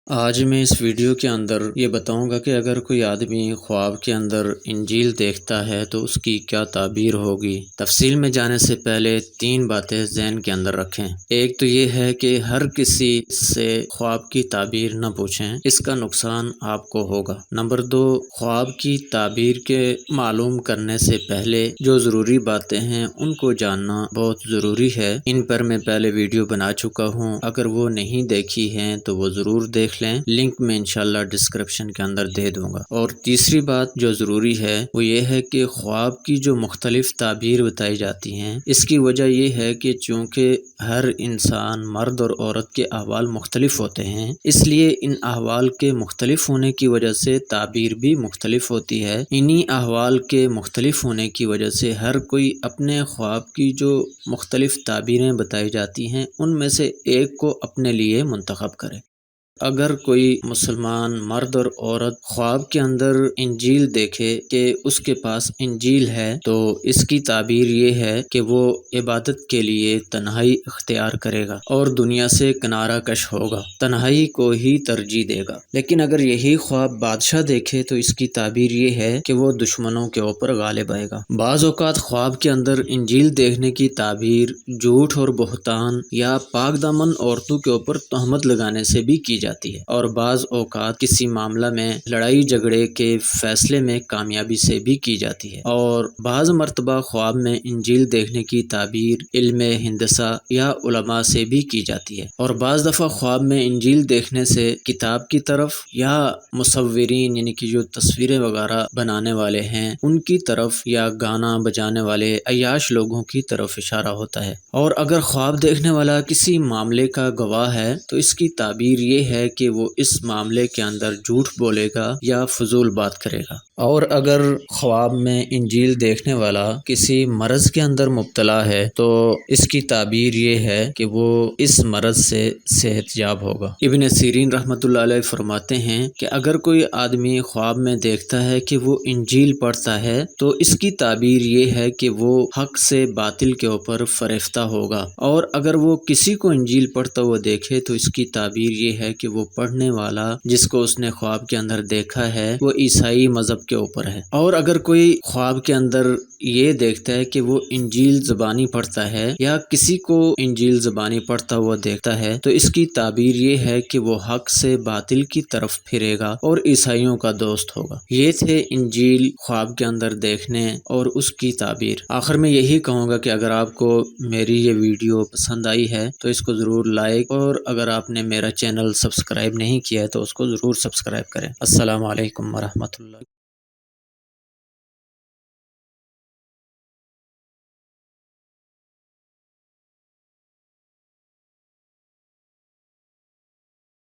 آج میں اس ویڈیو کے اندر یہ بتاؤں گا کہ اگر کوئی آدمی خواب کے اندر انجیل دیکھتا ہے تو اس کی کیا تعبیر ہوگی۔ تفصیل میں جانے سے پہلے 3 باتیں ذہن کے اندر رکھیں۔ ایک تو یہ ہے کہ ہر کسی سے خواب کی تعبیر نہ پوچھیں، اس کا نقصان آپ کو ہوگا۔ نمبر 2، خواب کی تعبیر کے معلوم کرنے سے پہلے جو ضروری باتیں ہیں ان کو جاننا بہت ضروری ہے۔ ان پر میں پہلے ویڈیو بنا چکا ہوں، اگر وہ نہیں دیکھی ہیں تو وہ ضرور دیکھ لیں، لنک میں انشاءاللہ ڈسکرپشن کے اندر دے دوں گا۔ اور تیسری بات جو ضروری ہے وہ یہ ہے کہ خواب کی جو مختلف تعبیر بتائی جاتی ہیں، اس کی وجہ یہ ہے کہ چونکہ ہر انسان مرد اور عورت کے احوال مختلف ہوتے ہیں، اس لیے ان احوال کے مختلف ہونے کی وجہ سے تعبیر بھی مختلف ہوتی ہے۔ انہی احوال کے مختلف ہونے کی وجہ سے ہر کوئی اپنے خواب کی جو مختلف تعبیریں بتائی جاتی ہیں ان میں سے ایک کو اپنے لیے منتخب کرے۔ اگر کوئی مسلمان مرد اور عورت خواب کے اندر انجیل دیکھے کہ اس کے پاس انجیل ہے تو اس کی تعبیر یہ ہے کہ وہ عبادت کے لیے تنہائی اختیار کرے گا اور دنیا سے کنارہ کش ہوگا، تنہائی کو ہی ترجیح دے گا۔ لیکن اگر یہی خواب بادشاہ دیکھے تو اس کی تعبیر یہ ہے کہ وہ دشمنوں کے اوپر غالب آئے گا۔ بعض اوقات خواب کے اندر انجیل دیکھنے کی تعبیر جھوٹ اور بہتان یا پاک دامن عورتوں کے اوپر تہمت لگانے سے بھی کی جاتی ہے، اور بعض اوقات کسی معاملہ میں لڑائی جھگڑے کے فیصلے میں کامیابی سے بھی کی جاتی ہے، اور بعض مرتبہ خواب میں انجیل دیکھنے کی تعبیر علم ہندسہ یا علماء سے بھی کی جاتی ہے، اور بعض دفعہ خواب میں انجیل دیکھنے سے کتاب کی طرف یا مصورین یعنی کہ جو تصویریں وغیرہ بنانے والے ہیں ان کی طرف یا گانا بجانے والے عیاش لوگوں کی طرف اشارہ ہوتا ہے۔ اور اگر خواب دیکھنے والا کسی معاملے کا گواہ ہے تو اس کی تعبیر یہ ہے کہ وہ اس معاملے کے اندر جھوٹ بولے گا یا فضول بات کرے گا۔ اور اگر خواب میں انجیل دیکھنے والا کسی مرض کے اندر مبتلا ہے تو اس کی تعبیر یہ ہے کہ وہ اس مرض سے صحت یاب ہوگا۔ ابن سیرین رحمۃ اللہ علیہ فرماتے ہیں کہ اگر کوئی آدمی خواب میں دیکھتا ہے کہ وہ انجیل پڑھتا ہے تو اس کی تعبیر یہ ہے کہ وہ حق سے باطل کے اوپر فریفتہ ہوگا، اور اگر وہ کسی کو انجیل پڑھتا ہوا دیکھے تو اس کی تعبیر یہ ہے کہ وہ پڑھنے والا جس کو اس نے خواب کے اندر دیکھا ہے وہ عیسائی مذہب کے اوپر ہے۔ اور اگر کوئی خواب کے اندر یہ دیکھتا ہے کہ وہ انجیل زبانی پڑھتا ہے یا کسی کو انجیل زبانی پڑھتا ہوا دیکھتا ہے تو اس کی تعبیر یہ ہے کہ وہ حق سے باطل کی طرف پھرے گا اور عیسائیوں کا دوست ہوگا۔ یہ تھے انجیل خواب کے اندر دیکھنے اور اس کی تعبیر۔ آخر میں یہی کہوں گا کہ اگر آپ کو میری یہ ویڈیو پسند آئی ہے تو اس کو ضرور لائک، اور اگر آپ نے میرا چینل سبسکرائب نہیں کیا ہے تو اس کو ضرور سبسکرائب کریں۔ السلام علیکم ورحمۃ اللہ۔